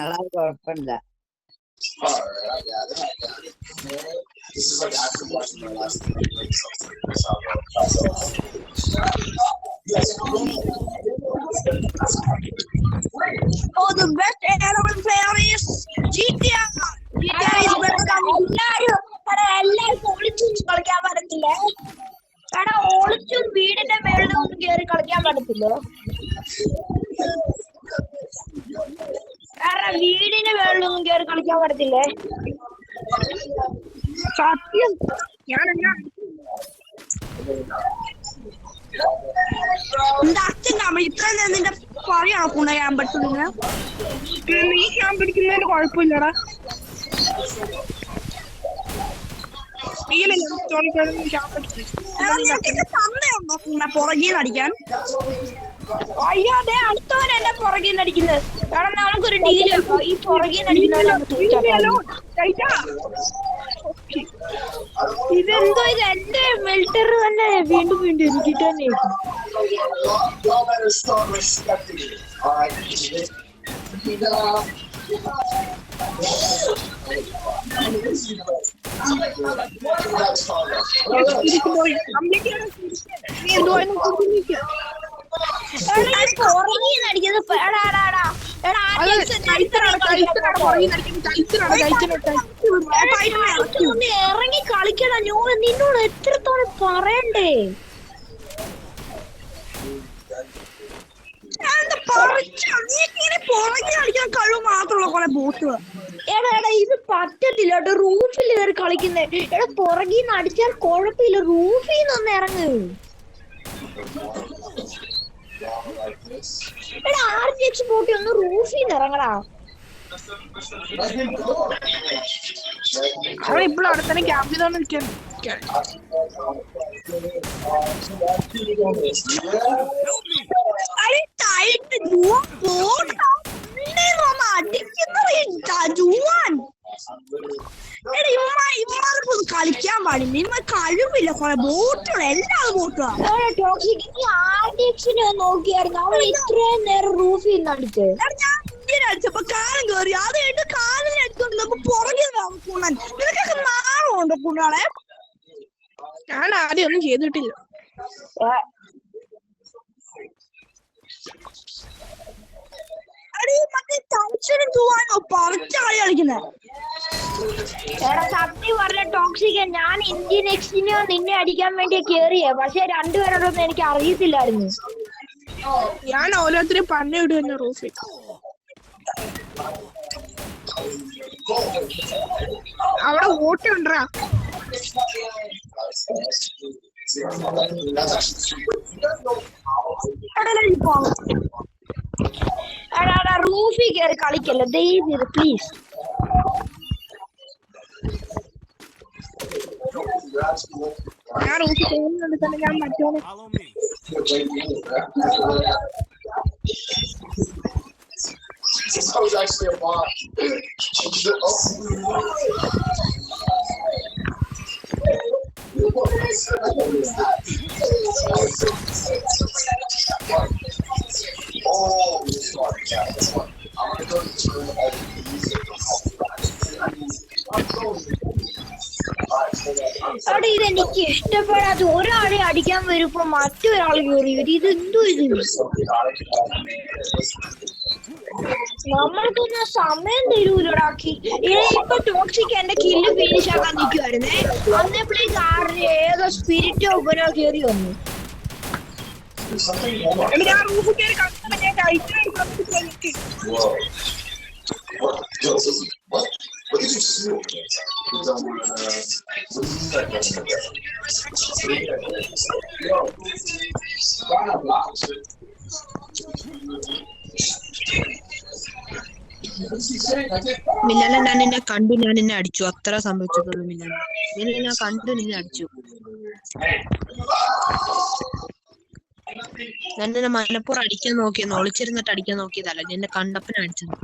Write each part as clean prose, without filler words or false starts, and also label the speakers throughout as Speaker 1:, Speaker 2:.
Speaker 1: അതാ കുഴപ്പമില്ല.
Speaker 2: Oh, the best airline player is GTA. GTA is better than എല്ലാരും ഒളിച്ചും കളിക്കാൻ പറ്റത്തില്ല. കാരണം ഒളിച്ചും വീടിന്റെ മേളിലൊന്നും കയറി കളിക്കാൻ പറ്റത്തില്ല. കാരണം വീടിന്റെ മേളിലൊന്നും കയറി കളിക്കാൻ പറ്റത്തില്ലേ. സത്യം നിന്റെ അച്ഛൻ ഇത്രയും നേരം നിന്റെ പറയാണോ കൂടെ ഞാൻ പറ്റുന്ന നീ ഞാൻ പിടിക്കുന്നതിന് കുഴപ്പമില്ലടാ. തന്നയുണ്ടോ കൂടെ പുറകീന്ന് അടിക്കാൻ? അയ്യോ അതെ അടുത്തവൻ എന്നെ പുറകീന്ന് അടിക്കുന്നത്. കാരണം നമുക്കൊരു ഡീല് വെക്കാം. ഈ പുറകീന്ന് അടിക്കുന്നവരാണ് ഇതെന്തോ ഇത് എന്റെ മിലിറ്റർ തന്നെ വീണ്ടും വീണ്ടും എനിക്കിട്ട് തന്നെ. ഇറങ്ങി കളിക്കണം. നിന്നോട് എത്രത്തോളം പറയണ്ടേ? കളിക്കാൻ കഴിവ് മാത്രമുള്ള കുറെ ബോട്ടുകൾ. എടാ ഇത് പറ്റത്തില്ല കേട്ടോ. റൂഫിൽ കയറി കളിക്കുന്നേ. എടാ പുറകിന്ന് അടിച്ചാൽ കുഴപ്പമില്ല. റൂഫിൽ നിന്നൊന്ന് ഇറങ്ങ്. എടാ RGX ബോട്ടി ഒന്ന് റൂഫിൽ നിന്ന് ഇറങ്ങടാ. അവിടെ ഇപ്പോഴും അവിടെ തന്നെ ക്യാമ്പ് ചെയ്തോണ്ട് നിൽക്കാൻ. കളിക്കാൻ പാടില്ല. ഇമ്മ കഴിവില്ല. കുറെ ബോട്ടുകൾ എല്ലാ ബോട്ടുകളും നോക്കിയായിരുന്നു. അവൾ ഇത്രയും നേരം റൂഫിൽ നിന്ന് അടിച്ചത്. ഞാൻ ഇങ്ങനെ അടിച്ചപ്പോ കാലം കയറി. അത് കഴിഞ്ഞിട്ട് കാലിനെ അടിച്ചോണ്ട് പുറകെ കൂടാൻ. നിനക്കൊക്കെ നാളുണ്ടോ കൂടാളെ? ഞാൻ ആദ്യം ഒന്നും ചെയ്തിട്ടില്ല. സത്യം പറഞ്ഞ ടോക്സിക് ഞാൻ ഇന്ത്യൻ എക്സിനോ നിന്നെ അടിക്കാൻ വേണ്ടി കേറിയേ. പക്ഷെ രണ്ടുപേരോടൊന്നും എനിക്ക് അറിയത്തില്ലായിരുന്നു. ഞാൻ ഓരോരുത്തരും പറഞ്ഞു വിടുന്നു റൂഫിൽ. അവിടെ വോട്ടുണ്ടാ റൂഫിൽ കയറി കളിക്കല്ല ദയവ് പ്ലീസ്. ഞാൻ റൂഫിൽ കയറുന്നുണ്ട് തന്നെ. ഞാൻ മറ്റോനെ I was actually a bot. അവിടെ ഇതെനിക്ക് ഇഷ്ടപ്പെടാത്ത ഒരാളെ അടിക്കാൻ വരുമ്പോ മറ്റൊരാൾ കയറി വരും. ഇതെന്തോ ഇത് നമ്മൾക്കൊന്നും സമയം തരൂലടാക്കി. ഇപ്പൊ ടോക്സിക് എന്റെ കില്ല് ഫിനിഷ് ആക്കാൻ നിൽക്കുവായിരുന്നേ. അന്നപ്പോഴേക്ക് ഏതോ സ്പിരിറ്റോ ഉപനോ കയറി വന്നു. മില്ലാനെ ഞാൻ നിന്നെ കണ്ടു. ഞാൻ നിന്നെ അടിച്ചു. അത്ര സംഭവിച്ചിട്ടുള്ളൂ മില്ലാനെ. ഞാൻ കണ്ടു നിന്നെ അടിച്ചു. ഞാൻ നിന്നെ മനപ്പുറം അടിക്കാൻ നോക്കിയെന്ന്. ഒളിച്ചിരുന്നിട്ട് അടിക്കാൻ നോക്കിയതല്ല. നിന്നെ കണ്ടപ്പന അടിച്ചത്.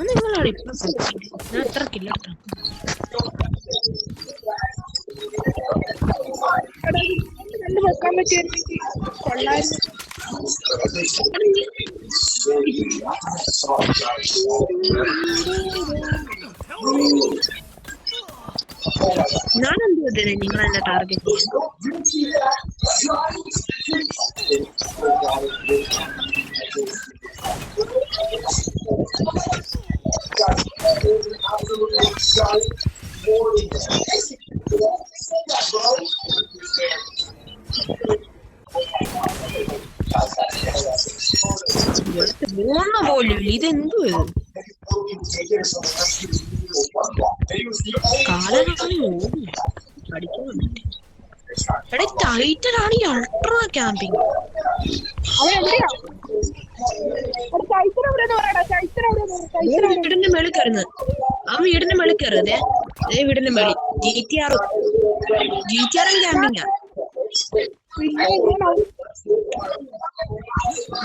Speaker 2: നിങ്ങളാണ് ഇപ്പൊ ഞാൻ എത്ര കില്ല
Speaker 1: വെക്കാൻ പറ്റിയിരുന്നെങ്കിൽ കൊള്ളായിരുന്നു.
Speaker 2: ഞാൻ എന്ത് പറ്റുന്നത് നിങ്ങളെന്നെ ടാർഗറ്റ് മൂന്ന് പോലും ഇതെന്തു കാലനാണ് പഠിക്കാൻ എടേ ടൈറ്റനാണ് ഈ അൾട്രാ ക്യാമ്പിങ്. വീടിന്റെ മേളിൽ കയറുന്നത് ആ വീടിന്റെ മേളിൽ കയറുന്നേ അതേ വീടിന്റെ മേളിൽ GTA ക്യാമ്പിങ്ങാ.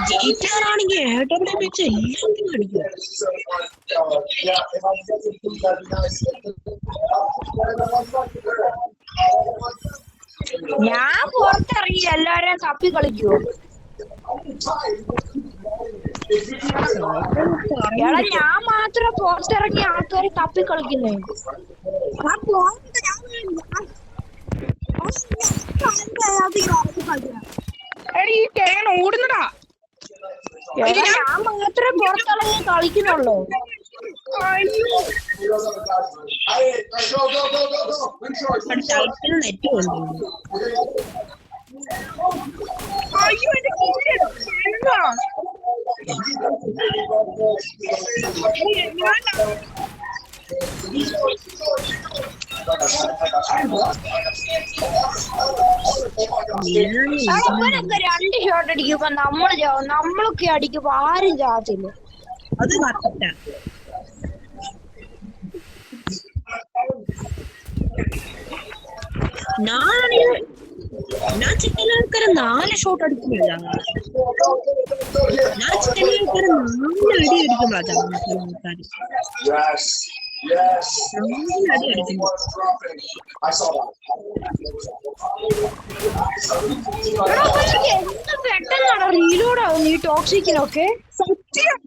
Speaker 2: GTA ആണെങ്കിൽ ഏട്ടവിടെ വെച്ച് എല്ലാത്തിനും അടിക്കും.
Speaker 3: ഞാൻ പുറത്തിറങ്ങി എല്ലാരെയും തപ്പി കളിക്കുവോ? എടാ ഞാൻ മാത്രം പുറത്തിറങ്ങി ആൾക്കാരെ തപ്പി കളിക്കുന്നേ.
Speaker 1: എടി ഈ തേങ്ങ ഓടുന്നടാ.
Speaker 3: ഞാൻ മാത്രമേ പുറത്തിറങ്ങി കളിക്കുന്നുള്ളൂ.
Speaker 2: നെറ്റ് കൊണ്ടു
Speaker 1: അയ്യോ എന്റെ
Speaker 3: ഇവരൊക്കെ 2 ഷോട്ട് അടിക്കുമ്പോ നമ്മളൊക്കെ അടിക്കുമ്പോ ആരും ചാത്തില്ല.
Speaker 2: അത് കറക്റ്റാ. ഞാൻ ചില ആൾക്കാരെ 4 ഷോട്ട് അടിക്കുന്നില്ല. ഞാൻ ചില ആൾക്കാരെ 4 അടി അടിക്കുമ്പോഴാണ് ആൾക്കാർ
Speaker 3: എന്ത് പെട്ടെന്നാണോ റീലോഡ് ആവുന്നു ഈ ടോക്സിക്കിനൊക്കെ?
Speaker 1: സത്യം.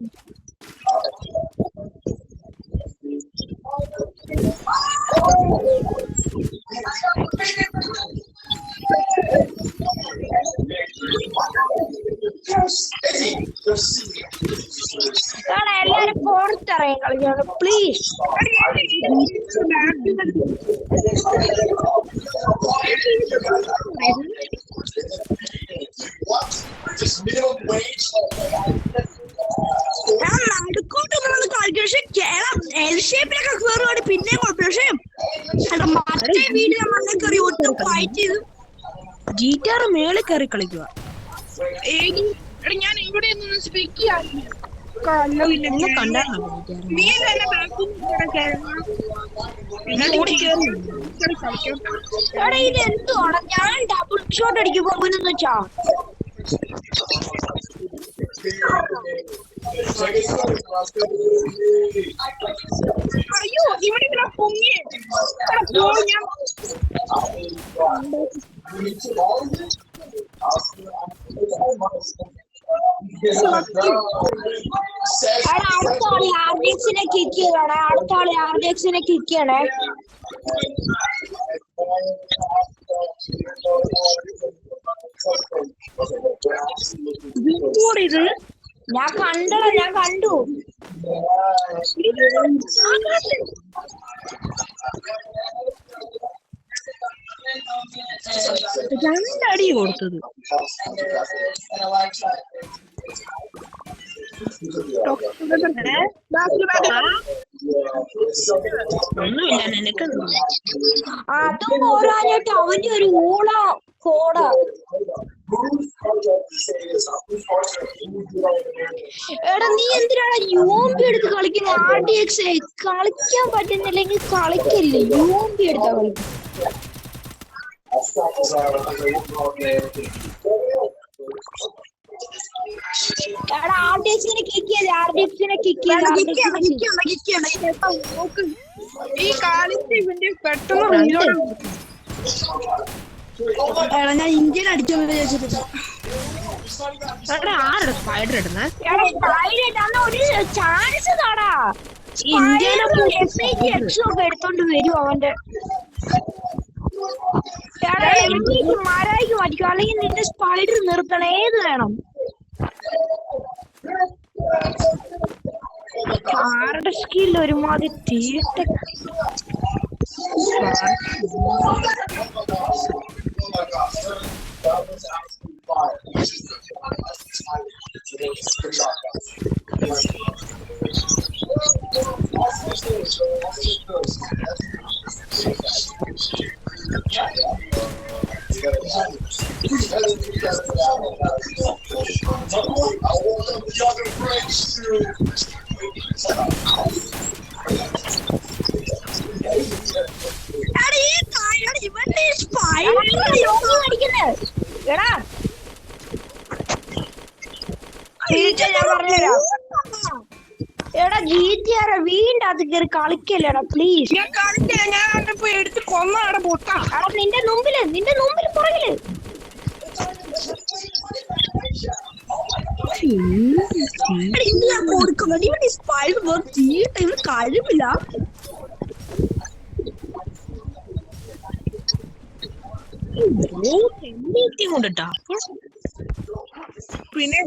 Speaker 3: എല്ലാരും പുറത്തിറങ്ങി കളിക്കണം പ്ലീസ്.
Speaker 2: നടുക്കോട്ട് കളിക്കും. പക്ഷെ എൽ ഷേപ്പിലൊക്കെ കയറുവാണ് പിന്നെയും കുഴപ്പമില്ല. പക്ഷെ മറ്റേ വീട് നമ്മളെ കയറി ഒട്ടും ഫൈറ്റ് ചെയ്തു GTA മേളിൽ കയറി കളിക്കുക.
Speaker 1: ഞാൻ ഇവിടെ നിന്ന് സ്പീക്ക് ചെയ്യാറില്ല.
Speaker 3: ഇതെന്തുവാണ് ഞാൻ ഡബിൾ ഷോട്ട് അടിക്കുമ്പോ മുന്നെന്ന് വെച്ചാ
Speaker 1: അയ്യോ ഇവിടെ പൊങ്ങിയേ.
Speaker 3: അടുത്ത ആള് RDXനെ കിക്ക് ചെയ്യണേ. അടുത്ത ആള് RDXനെ കിക്ക് ചെയ്യണേ.
Speaker 2: ഇത്
Speaker 3: ഞാൻ കണ്ടടാ, ഞാൻ കണ്ടു.
Speaker 2: രണ്ടടി കൊടുത്തത്. ഒന്നുമില്ല നിനക്ക്.
Speaker 3: അതും പോരാഞ്ഞിട്ട് അവന്റെ ഒരു ഊള കോട. എടാ നീ എന്തിനാണ് UMP എടുത്ത് കളിക്കുന്നത്? RDX കളിക്കാൻ പറ്റുന്നില്ലെങ്കിൽ കളിക്കല്ലേ. UMP എടുത്താ കളിക്കും. എടാ RDXനെ കിക്ക് ചെയ്ത് RDXനെ കിക്ക് ചെയ്ത്
Speaker 1: ഈ കാലിന്റെ ഇവന്റെ പെട്ടെന്ന്
Speaker 2: എടാ ഞാൻ ഇന്ത്യയിൽ അടിച്ചോ വിചാരിച്ചിട്ട്.
Speaker 3: ആരുടെ സ്പൈഡർ ഇടുന്നേ?
Speaker 2: ഒരു ചാൻസ് താടാ.
Speaker 3: ഇന്ത്യയിലെ
Speaker 2: ഒക്കെ എടുത്തോണ്ട് വരും അവന്റെ. മരായിക്ക് മാറ്റിക്കോ, അല്ലെങ്കിൽ നിന്റെ സ്പൈഡർ നിർത്തണം. ഏത് വേണം? ആരുടെ സ്കിൽ ഒരുമാതിരി തീട്ട. എടാ GTR വീണ്ടും അത് കയറി കളിക്കല്ലേടാ പ്ലീസ്.
Speaker 1: ഞാൻ കളിക്കില്ല, ഞാൻ പോയി എടുത്ത് കൊന്നാടെ പൊട്ടാ.
Speaker 2: എടാ നിന്റെ മുമ്പില് പുറകില്. കൊടുക്കുന്നത് ഇവന്റെ സ്പൈഡർ തീട്ട, ഇവന് കഴിവില്ല.
Speaker 3: കൊണ്ടിട്ടാ
Speaker 1: പിന്നെ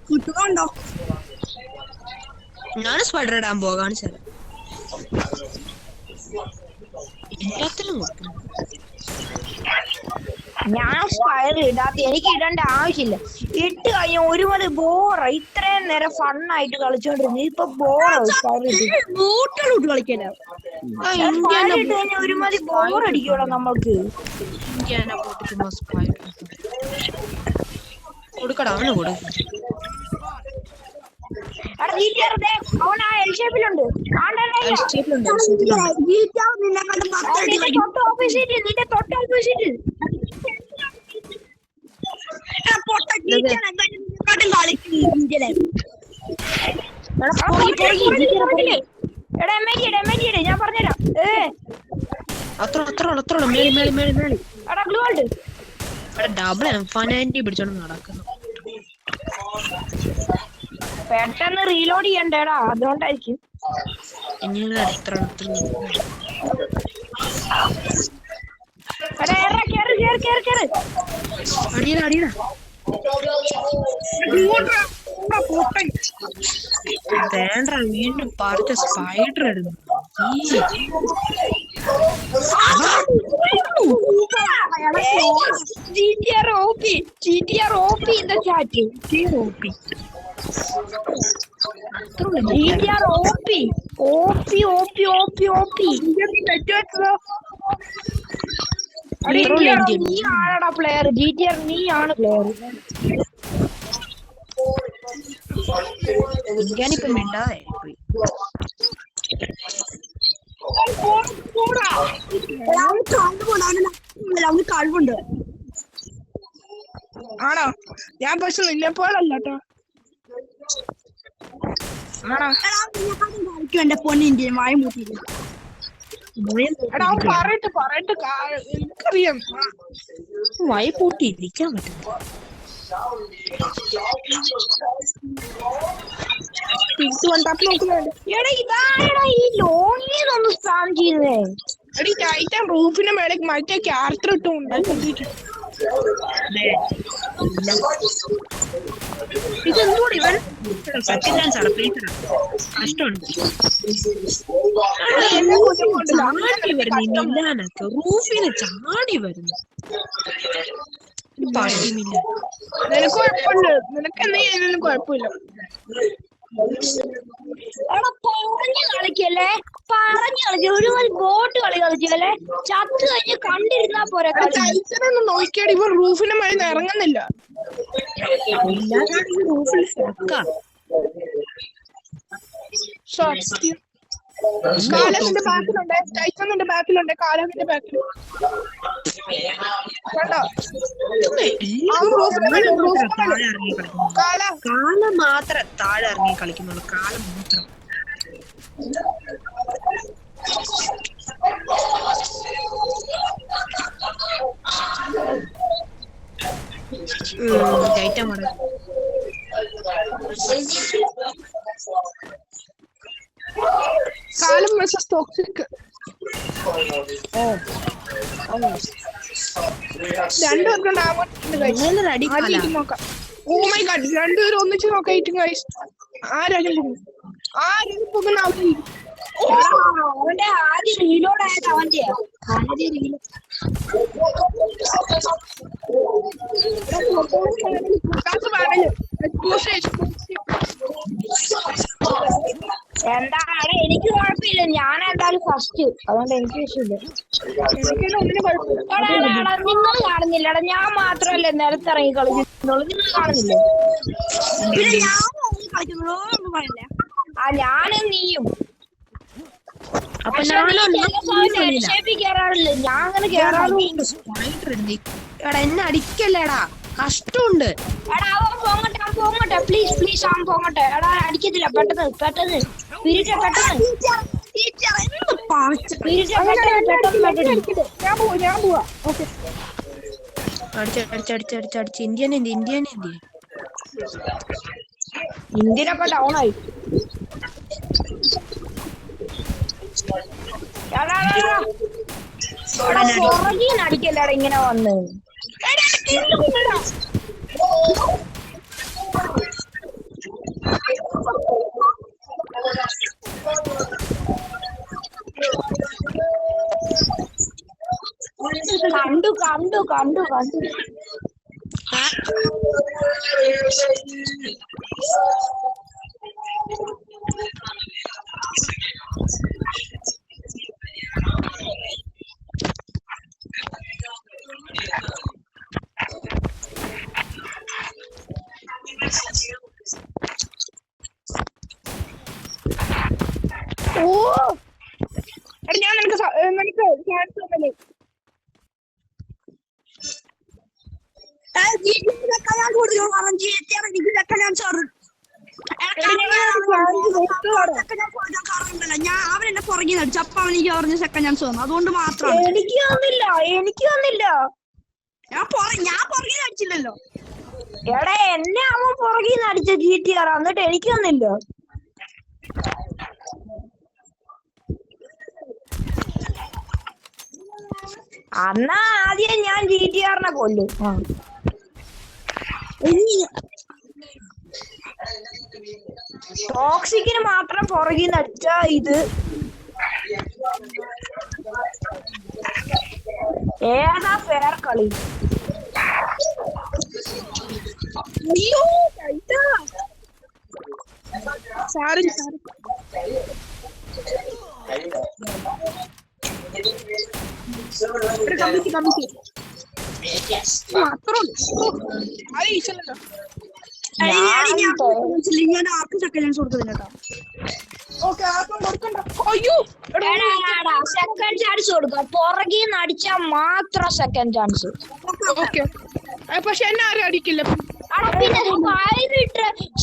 Speaker 2: കിട്ടുന്നുണ്ടോ?
Speaker 3: ഞാൻ സ്പൈഡർ ഇടാൻ പോവാ. കാണിച്ചാൽ എല്ലാത്തിലും
Speaker 2: ഞാൻ സ്പൈഡർ ഇടാത്ത, എനിക്ക് ഇടേണ്ട ആവശ്യമില്ല. ഇട്ട് കഴിഞ്ഞ ഒരുപാട് ബോറ. ഇത്രയും നേരം ഫണ്ണായിട്ട് കളിച്ചോണ്ടിരുന്നു, ഇപ്പൊ ബോറാവും. ബൂട്ടിലോട്ട് കളിക്കല ഒരുമാതിരി ബോറടിക്കോളാം നമ്മൾക്ക്.
Speaker 3: കൊടുക്കടാ, അവന് കൊടുക്കും.
Speaker 2: അവൻ ആ എൽ ഷേപ്പിലുണ്ട്. നിന്റെ തൊട്ട് ഓപ്പോസിറ്റ് ഞാൻ പറഞ്ഞുതരാം.
Speaker 3: ഡബിൾ ഫനാൻറ്റി പിടിച്ചോണ്ട് നടക്കുന്നു.
Speaker 2: പെട്ടെന്ന് റീലോഡ് ചെയ്യണ്ടേടാ, അതുകൊണ്ടായിരിക്കും.
Speaker 3: വേണ്ട, വീണ്ടും പറിച്ച സ്പൈഡർ ഇടുന്നു.
Speaker 2: GTR OP in the chat. GTR OP. നീ ആണടാ പ്ലെയർ. GTR നീ ആണ് പ്ലെയർ.
Speaker 3: ഞാനിപ്പോ മിണ്ടാതെ പോയി.
Speaker 2: കഴിവുണ്ട്.
Speaker 1: ആണോ? ഞാൻ പക്ഷെ നിന്നെ പോലല്ല കേട്ടോ.
Speaker 2: എന്റെ പൊന്നിന്റെ വായ മൂട്ടിയില്ല.
Speaker 1: എടാ പറയട്ടെ എനിക്കറിയാം.
Speaker 3: വായ പൂട്ടി ഇരിക്കാൻ പറ്റും.
Speaker 2: എടാ ഇതായടാ ഈ ലോണിയൊന്ന് സ്പാം ചെയ്യുന്നേ.
Speaker 1: എടി ടൈറ്റൻ റൂഫിന്റെ മേലെ മറ്റേ ക്യാരക്ടർ ഇട്ടുണ്ട്.
Speaker 3: ഇതെന്തോടി ഇവൻ സെക്കൻഡ് ഡാൻസ് ആണ്. കഷ്ടമുണ്ട്. ചാടി വരുന്നു മില്ലാനൊക്കെ, റൂഫിന് ചാടി വരുന്നു. പണിയുമില്ല.
Speaker 1: നിനക്ക് കുഴപ്പമുണ്ട്, നിനക്ക് എന്തെങ്കിലും കുഴപ്പമില്ല.
Speaker 2: പറഞ്ഞു കളിക്കല്ലേ, ഒരുപാട് ബോട്ട് കളിക്കല്ലേ. ചത്ത് കഴിഞ്ഞ് കണ്ടിരുന്നാ പോരെ.
Speaker 1: ടൈറ്റനൊന്ന് നോക്കിയാടി, ഇവർ റൂഫിന്റെ മേലെ ഇറങ്ങുന്നില്ല.
Speaker 3: റൂഫിൽ സെക്കാണ്.
Speaker 1: കാലത്തിന്റെ ബാക്കിലുണ്ട്, ടൈറ്റന്റെ ബാക്കിലുണ്ട്, കാലത്തിന്റെ ബാക്കിൽ
Speaker 3: കാലം മാത്രം താഴെ ഇറങ്ങി കളിക്കുന്നുള്ളൂ. കാലം മാത്രം ഐറ്റം കൂടെ
Speaker 1: കാലം വേഴ്സസ് ടോക്സിക്. രണ്ടുപേർക്കും ആദ്യം നോക്കാം. ഓ മൈ ഗോഡ്, രണ്ടുപേരും ഒന്നിച്ച് നോക്കാം. ഗൈസ് ആരും പോകുന്ന
Speaker 2: അവന്റെ ആദ്യം റീലോഡ് ആയത് അവന്റെ എന്താണ് എനിക്ക് കുഴപ്പമില്ല. ഞാൻ എന്തായാലും ഫസ്റ്റ്, അതുകൊണ്ട് എനിക്ക് വിഷയമില്ല. നിങ്ങൾ കാണുന്നില്ലടാ, ഞാൻ മാത്രമല്ലേ നിലത്തിറങ്ങി കളിക്കുന്നുള്ളൂ, നിങ്ങൾ കാണുന്നില്ലേ? പിന്നെ ഞാൻ കളിക്കുന്നുള്ളൂ ഒന്നും പറയില്ല. ആ ഞാനും നീയും കേറാറില്ല, ഞാൻ അങ്ങനെ കേറാറുണ്ട്.
Speaker 3: എടാ എന്നെ അടിക്കല്ലേടാ, കഷ്ടമുണ്ട്.
Speaker 2: എടാ അവൻ പോങ്ങട്ടെ പ്ലീസ് പ്ലീസ്, അവൻ പോങ്ങട്ടെ. എടാ അടിക്കത്തില്ല, പെട്ടെന്ന് പെട്ടെന്ന് പിരിട്ടെ, പെട്ടെന്ന്
Speaker 1: ഞാൻ പോവാ. ഓക്കെ
Speaker 3: അടിച്ചടിച്ചടിച്ചടിച്ചടിച്ച് ഇന്ത്യൻ
Speaker 2: ഇന്ത്യനൊക്കെ ഡൗൺ ആയി. അടിക്കല്ലട ഇങ്ങനെ വന്ന്. കണ്ടു കണ്ടു കണ്ടു കണ്ടു
Speaker 1: ഞാൻ നിനക്ക് ചാൻസ് തന്നല്ലേ.
Speaker 2: ഞാൻ അവനെന്നെ പുറകെ നടിച്ചു, അപ്പൊ അവൻ എനിക്ക് പറഞ്ഞ സെക്കൻഡ് ചാൻസ് വന്നു, അതുകൊണ്ട് മാത്രമാണ്. എനിക്ക് വന്നില്ല ഞാൻ പുറകെ നടിച്ചില്ലല്ലോ. എടാ എന്നെ അവൻ പുറകെ നടിച്ച GTR, എന്നിട്ട് എനിക്ക് വന്നില്ല. അന്നാ ആദ്യം ഞാൻ GTR-നെ കൊല്ലും. ടോക്സിക്കിന് മാത്രം പുറകിൽ നടിച്ച ഇത് ഏതാ ഫെയർ കളി?
Speaker 1: സാറി
Speaker 2: ഞാൻ ആർക്കും സെക്കൻഡ് ചാൻസ് കൊടുക്കുന്നില്ല കേട്ടോ. സെക്കൻഡ് ചാൻസ് കൊടുക്കുക, പുറകിൽ നടിച്ചാൽ മാത്രം സെക്കൻഡ് ചാൻസ്.
Speaker 1: പക്ഷെ എന്നെ ആരും അടിക്കില്ല.
Speaker 2: പിന്നെ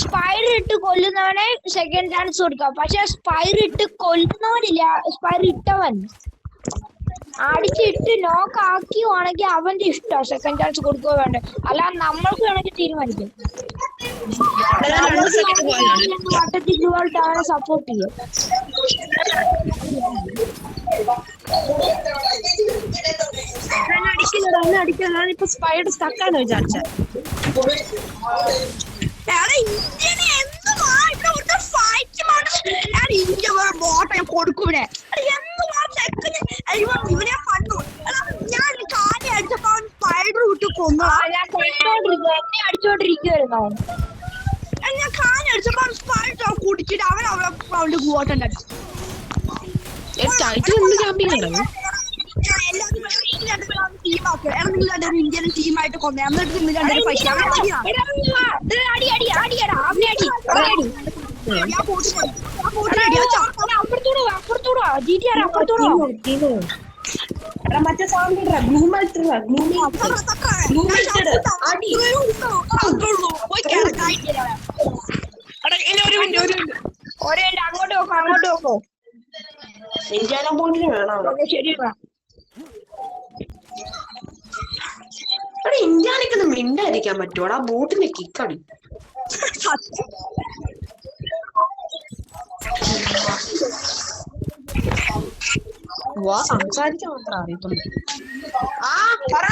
Speaker 2: സ്പൈറിട്ട് കൊല്ലുന്നവനെ സെക്കൻഡ് ചാൻസ് കൊടുക്കാം, പക്ഷെ സ്പൈറിട്ട് കൊല്ലുന്നവനില്ല, സ്പൈറിട്ടവൻ അടിച്ചിട്ട് നോക്ക് ആക്കിയുവാണെങ്കിൽ അവന്റെ ഇഷ്ടം സെക്കൻഡ് ചാൻസ് കൊടുക്കുക വേണ്ട, അല്ലാതെ നമ്മൾക്ക് വേണമെങ്കിൽ തീരുമാനിക്കും. വട്ടത്തിൽ അവനെ സപ്പോർട്ട് ചെയ്യും.
Speaker 3: അടിക്കുന്നത് ഇപ്പൊ സ്പൈഡ് സ്റ്റക്കാന്ന് വിചാരിച്ച
Speaker 2: കൊടുക്കൂടെ ഇവനെ കണ്ടു. ഞാൻ കാലി അടിച്ചപ്പോ സ്പൈഡർ വിട്ട് കൊന്നു. എന്നെ അടിച്ചോണ്ടിരിക്കുവായിരുന്നോ? ഞാൻ കാലി അടിച്ചപ്പോ സ്പൈഡർ കുടിച്ചിട്ട് അവൻ അവളുടെ കൂട്ടം അടിച്ചു. ഇന്ത്യൻ ടീമായിട്ട് കൊന്നേ, എന്നിട്ട് നിങ്ങൾ രണ്ടുപേരും പൈസ
Speaker 3: മറ്റേ
Speaker 2: അങ്ങോട്ട് നോക്കോ ഇന്ത്യാന പോയിന്റിന് വേണം. ശരിയാ ഇന്ത്യാനൊക്കെ മിണ്ടായിരിക്കാൻ പറ്റുമോടാ? ബോട്ടിനെ കിക്കടി വാ സംസാരിക്കാൻ മാത്രം അറിയത്തുള്ളൂ. ആ പറ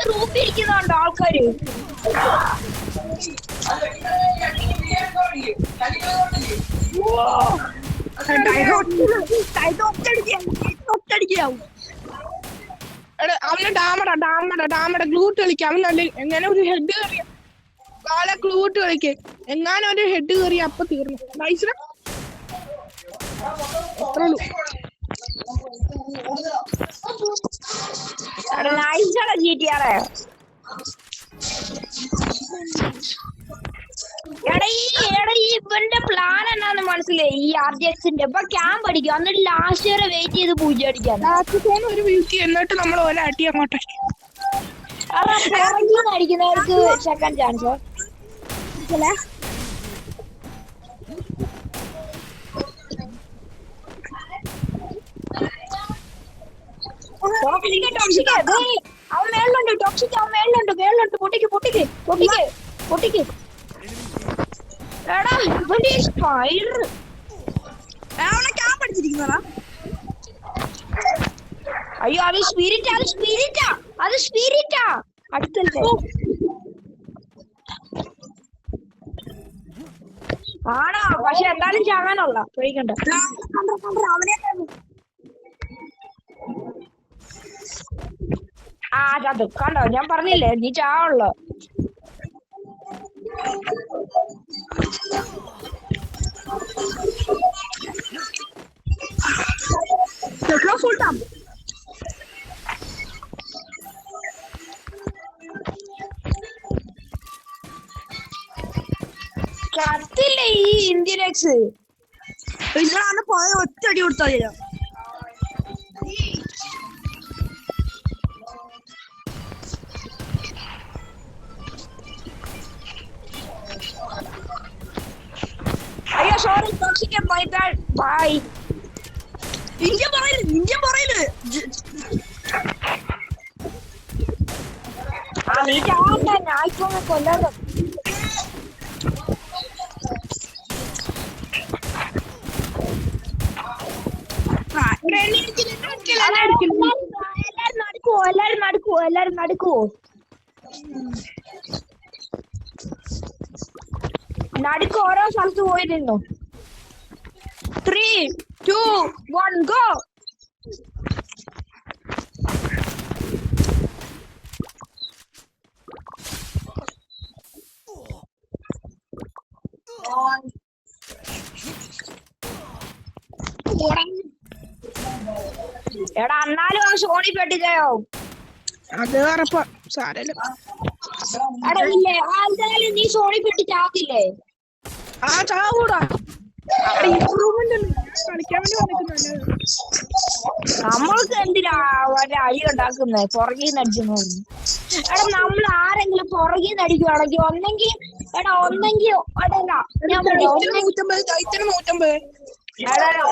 Speaker 3: റൂപ്പിരിക്കുന്നുണ്ടോ ആൾക്കാര്?
Speaker 1: അവന് ഡാമട ഗ്ലൂട്ട് കളിക്കാം. അവനല്ല എങ്ങനെ ഒരു ഹെഡ് കയറിയ കാല ഗ്ലൂട്ട് കളിക്കേ എങ്ങാനും ഒരു ഹെഡ് കയറിയ അപ്പൊ തീർന്നു. നൈസിന്
Speaker 3: ഇവന്റെ പ്ലാൻ എന്നാന്ന് മനസ്സിലായി. ഈ RDXന്റെ ഇപ്പൊ ക്യാമ്പ് അടിക്കും, എന്നിട്ട് ലാസ്റ്റ് വരെ വെയിറ്റ് ചെയ്ത് പൂജ അടിക്കാൻ
Speaker 1: ഒരു വീക്ക് എന്നിട്ട് നമ്മൾ ഓല അടി അങ്ങോട്ടെ
Speaker 3: അടിക്കുന്നവർക്ക് സെക്കൻഡ് ചാൻസ്. അവൻ മേളിലുണ്ട്, ടോക്സിക് അവൻ മേളിലുണ്ട്. പൊട്ടിക്ക് എടാ ഇവന്റെ സ്പൈഡർ
Speaker 2: ക്യാമ്പ് അടിച്ചിരിക്കുന്നതാ.
Speaker 3: അയ്യോ അത് സ്പിരിറ്റാ അടുത്തല്ലേ ആണോ? പക്ഷെ എന്തായാലും ചാകാനുള്ള പേടിക്കണ്ട. അത് കണ്ടോ, ഞാൻ പറഞ്ഞില്ലേ നീ ചാവുള്ളോ. കത്തില്ലേ ഈ ഇന്ത്യൻ എക്സ്?
Speaker 2: ഇതാണ് പോയ ഒറ്റടി കൊടുത്താൽ
Speaker 3: അയ്യോ sorry toxic bye bye.
Speaker 2: India പറയില്
Speaker 3: നീ ചാവണ്ട, ഞാൻ ഇപ്പൊ കൊല്ലാതെ. എല്ലാരും നടക്കുവോ? നടുക്ക് ഓരോ സ്ഥലത്ത് പോയിരുന്നു. 3, 2, 1 ഗോ. എടാ എന്നാലും ആ സോണി പെട്ടിക്കയോ?
Speaker 1: അത് ഉറപ്പാ സാരല്ല.
Speaker 3: എടാ ഇല്ലേ ആൾക്കാരും നീ സോണി പെട്ടി ചാത്തില്ലേ?
Speaker 1: ആ ചാവൂടാ, ഇമ്പ്രൂവ്മെന്റ് കളിക്കാൻ വേണ്ടി വന്നിട്ടുണ്ടല്ലോ.
Speaker 3: നമ്മൾക്ക് എന്തിനാ വല്ല അഴി ഉണ്ടാക്കുന്നേ? പുറകീന്ന് അടിച്ചെന്ന് പറഞ്ഞു. എടാ നമ്മൾ ആരെങ്കിലും പുറകീന്ന് അടിക്കുവാണെങ്കിൽ ഒന്നെങ്കിൽ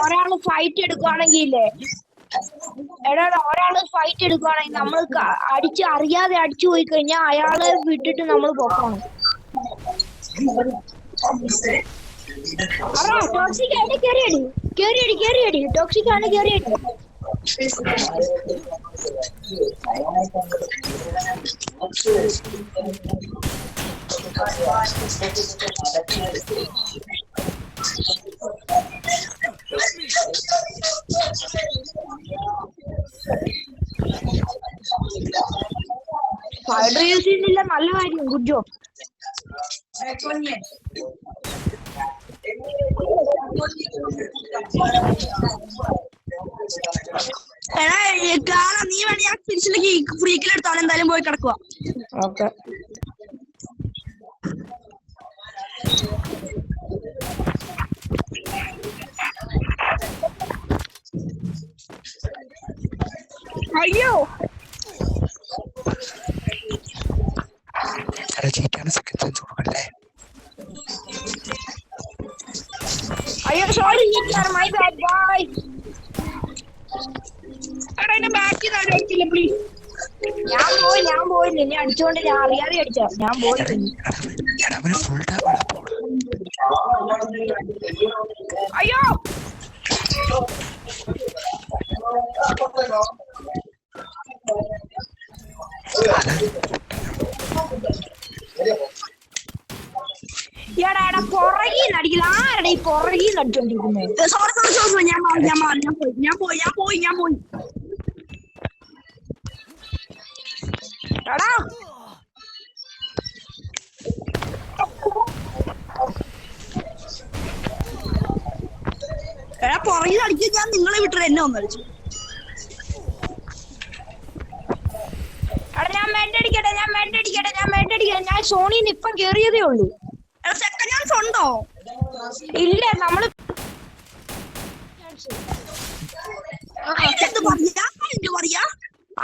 Speaker 3: ഒരാള് ഫൈറ്റ് എടുക്കുവാണെങ്കിൽ നമ്മൾ അറിയാതെ അടിച്ചു പോയി കഴിഞ്ഞാൽ അയാളെ വിട്ടിട്ട് നമ്മൾ പോക്കണം. ടോക്സിക് ആണ് കേറിയടി ടോക്സിക് ആണ് കേറിയടി. ഫൈഡർ യൂസ് ചെയ്യുന്നില്ല, നല്ല കാര്യം, ഗുഡ് ജോബ്.
Speaker 2: നീ വേണേ ഞാൻ തിരിച്ചിലേക്ക് ഫ്രീക്കിലെടുത്താൽ എന്തായാലും പോയി കിടക്കുക.
Speaker 3: ഓക്കെ
Speaker 1: അയ്യോ
Speaker 4: ജയിക്കാണ് സെക്കൻഡ് ചാൻസ് കൊടുക്കല്ലേ?
Speaker 3: Bye bye bye.
Speaker 1: എടാ എന്നെ ബാക്കി അടിക്കില്ല പ്ലീസ്.
Speaker 3: ഞാൻ പോയി നിന്നെ അടിച്ചോണ്ട് ഞാൻ അറിയാതെ അടിച്ച ഞാൻ പോയി.
Speaker 1: അയ്യോ
Speaker 3: എടാ പുറകീന്ന് അടിക്കില്ല. ആരടാ ഈ പുറകീന്ന് അടിച്ചോണ്ടിരിക്കുന്നത്?
Speaker 2: സോറി ഞാൻ പോയി.
Speaker 3: എടാ
Speaker 2: എടാ പുറകിൽ അടിക്കാൻ ഞാൻ നിങ്ങളെ വിട്ടിട്ട് എന്നെ ഒന്ന് അടിച്ചു.
Speaker 3: എടാ ഞാൻ മെഡടിക്കട്ടെ. ഞാൻ സോണിന്ന് ഇപ്പം കേറിയതേ ഉള്ളൂ.
Speaker 2: സെക്കൻഡ് ചാൻസ് ഉണ്ടോ?
Speaker 3: ഇല്ല നമ്മള്
Speaker 2: പറയാ.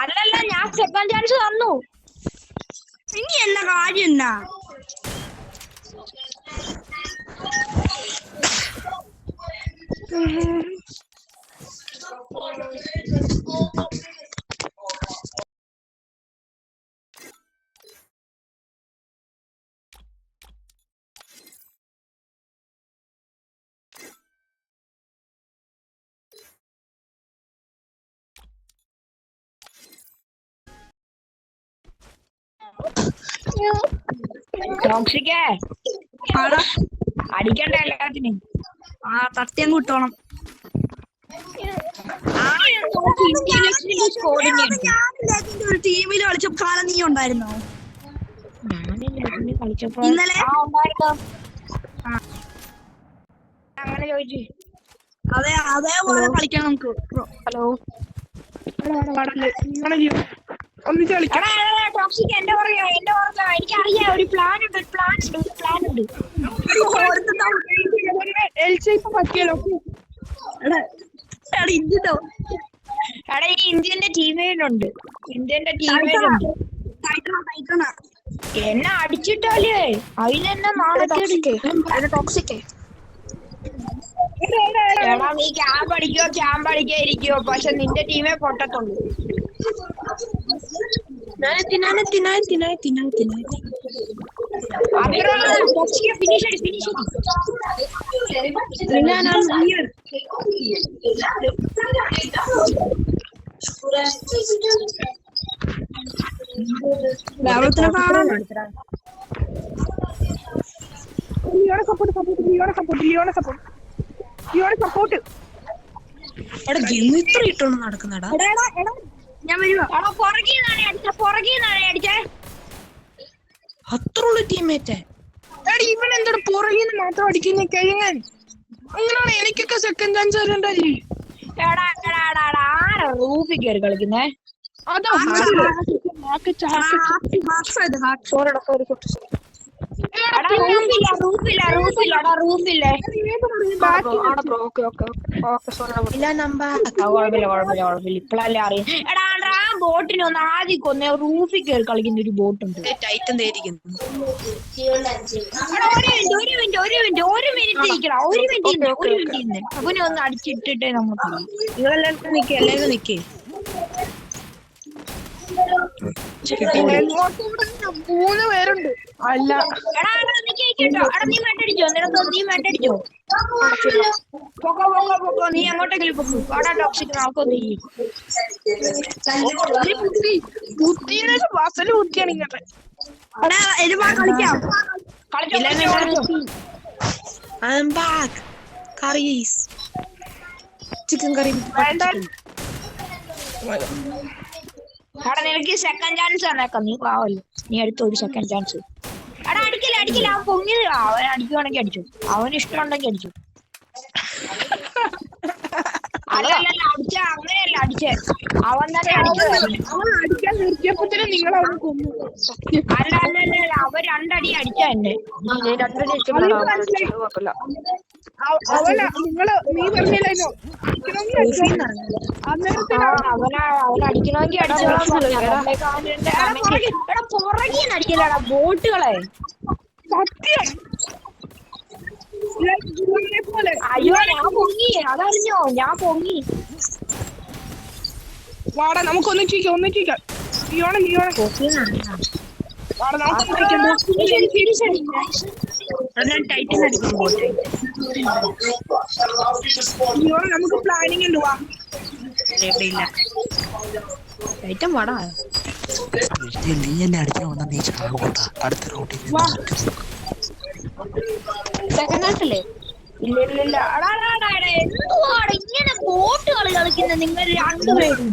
Speaker 3: അല്ലല്ല ഞാൻ സെക്കൻഡ് ചാൻസ് തന്നു.
Speaker 2: ഇനി എന്നാ കാര്യം എന്നാ?
Speaker 3: ടോക്സിക്കേ അടിക്കണ്ട എല്ലാത്തിനും.
Speaker 2: തട്ടിയം കൂട്ടണം. ഒരു ടീമിൽ കളിച്ച കാലം നീ ഉണ്ടായിരുന്നോ? ഇന്നലെ
Speaker 3: അങ്ങനെ ചോദിച്ചു.
Speaker 2: അതേപോലെ കളിക്കാം നമുക്ക്.
Speaker 3: ഹലോ
Speaker 1: ഒന്നിച്ച് കളിക്കാം.
Speaker 3: ടോക്സിക് എന്റെ പറയാ എനിക്കറിയാം. ഒരു പ്ലാൻ ഉണ്ട്.
Speaker 1: എൽ ഷേപ്പ് പറ്റിയല്ലോ.
Speaker 3: എടാ ഈ ഇന്ത്യന്റെ ടീമേലുണ്ട്. എന്നെ അടിച്ചിട്ടല്ലേ അതിനെന്നെ നാളെ ടോക്സിക്കേ. എടാ നീ ക്യാമ്പ് അടിക്കോ ഇരിക്കോ, പക്ഷെ നിന്റെ ടീമേ പൊട്ടത്തുള്ളൂ.
Speaker 1: സപ്പോർട്ട്
Speaker 2: ഇത്ര ഇട്ടോണ്ട് നടക്കുന്നടാ.
Speaker 3: ഞാൻ വരുവാ. പുറകീന്നാണ് അടിച്ചേ.
Speaker 2: അത്ര ഉള്ളു ടീമേറ്റ്.
Speaker 1: ഇവൻ എന്താണ് പുറകിന്ന് മാത്രം അടിക്കുന്ന കഴിയാൻ? അങ്ങനെയാണ് എനിക്കൊക്കെ സെക്കൻഡ് ചാൻസ് വരണ്ടല്ലേ?
Speaker 3: ആരാ റൂഫിൽ കയറി കളിക്കുന്നേ?
Speaker 1: അതോ
Speaker 3: റൂഫില്ലേ ഇപ്പഴല്ലേ അറിയാം. എടാ ബോട്ടിന് ഒന്ന് ആദ്യം കൊന്നേ. റൂഫിൽ കയറി കളിക്കുന്ന ഒരു ബോട്ടുണ്ട്.
Speaker 2: ടൈറ്റൻ തേരിക്കുന്നു.
Speaker 3: ഒരു മിനിറ്റ് ഇരിക്കണം. ഒരു മിനിറ്റ് അവനെ ഒന്ന് അടിച്ചിട്ടിട്ടേ നമുക്ക്
Speaker 2: നിങ്ങളെല്ലാവരും നിക്കേ.
Speaker 1: മൂന്ന് പേരുണ്ട്. അല്ല
Speaker 3: നീ മെട്ടടിച്ചോ? നീ മെട്ടടിച്ചോ? പൊക്കോ നീ അങ്ങോട്ടെങ്കിലും പൊക്കോ. വാടാ ടോക്സിക് നോക്കൊന്നു
Speaker 1: ബുദ്ധിയുടെ ബസ്സിൽ ബുദ്ധിയാണ് ഇങ്ങോട്ടെ.
Speaker 2: ചിക്കൻ കറി.
Speaker 3: എടാ നിനക്ക് സെക്കൻഡ് ചാൻസ് തന്നേക്കാം. നീ പാവല്ലോ, നീ എടുത്ത ഒരു സെക്കൻഡ് ചാൻസ്. എടാ അടിക്കില്ല. അവൻ പൊങ്ങിയത്. അവൻ അടിക്കുവാണെങ്കിൽ അടിച്ചു. അവന് ഇഷ്ടമുണ്ടെങ്കിൽ അടിച്ചു. അല്ലല്ല അടിച്ച അങ്ങനെയല്ല അടിച്ചേ. അവൻ തന്നെ അടിച്ചത്.
Speaker 1: അടിക്കാൻ നിർത്തിയപ്പോഴത്തേനും നിങ്ങൾ അവനെ കൊന്നു.
Speaker 3: അല്ല അവൻ രണ്ടടി അടിച്ച എന്നെ.
Speaker 1: അവനാ നീ പറഞ്ഞില്ലോ
Speaker 3: അവൻ അടിക്കണമെങ്കിൽ പുറകീന്ന് അടിക്കില്ലടാ ബോട്ടുകളെ.
Speaker 1: സത്യം പോലെ
Speaker 3: അയ്യോ ഞാൻ പൊങ്ങി, അതറിഞ്ഞോ? ഞാൻ പൊങ്ങി.
Speaker 1: വാടാ നമുക്ക് ഒന്നിച്ചിരിക്കാം ലിയോണം വാടാ നമുക്ക്
Speaker 3: ടൈറ്റൻ അടിക്കാൻ പോട്ടെ.
Speaker 1: ലിയോണം നമുക്ക് പ്ലാനിങ് ഉണ്ട് വാ.
Speaker 3: ഇല്ല ടൈറ്റൻ വാടാ.
Speaker 4: നീ എന്നെ അടിക്കാൻ വന്നാ നീ ചാവൂട്ടാ. അടുത്ത റൗണ്ടിൽ
Speaker 3: സെക്കൻഡ് ഹാഫല്ലേ? ഇല്ല എന്തുവാണ് ഇങ്ങനെ ബോട്ട് കളി കളിക്കുന്നത് നിങ്ങൾ രണ്ടുപേരും?